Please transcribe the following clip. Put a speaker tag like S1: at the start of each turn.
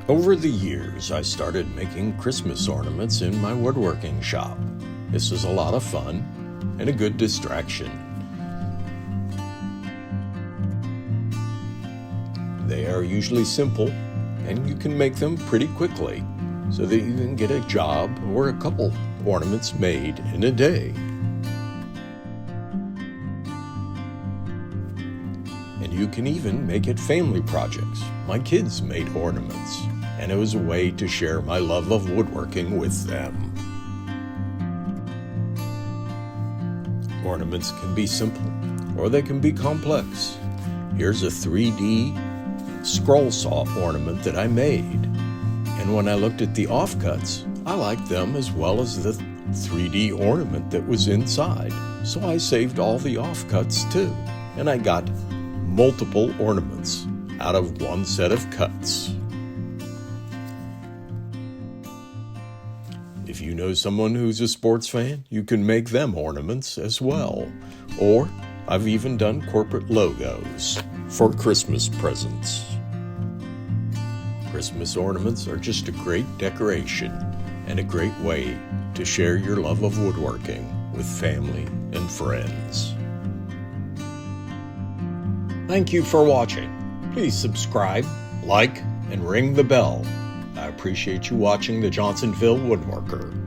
S1: Over the years, I started making Christmas ornaments in my woodworking shop. This is a lot of fun and a good distraction. They are usually simple, and you can make them pretty quickly so that you can get a job or a couple ornaments made in a day. And you can even make it family projects. My kids made ornaments, and it was a way to share my love of woodworking with them. Ornaments can be simple, or they can be complex. Here's a 3D scroll saw ornament that I made, and when I looked at the offcuts, I liked them as well as the 3D ornament that was inside, so I saved all the offcuts too, and I got multiple ornaments out of one set of cuts. If you know someone who's a sports fan, you can make them ornaments as well. Or I've even done corporate logos for Christmas presents. Christmas ornaments are just a great decoration and a great way to share your love of woodworking with family and friends. Thank you for watching. Please subscribe, like, and ring the bell. I appreciate you watching the Johnsonville Woodworker.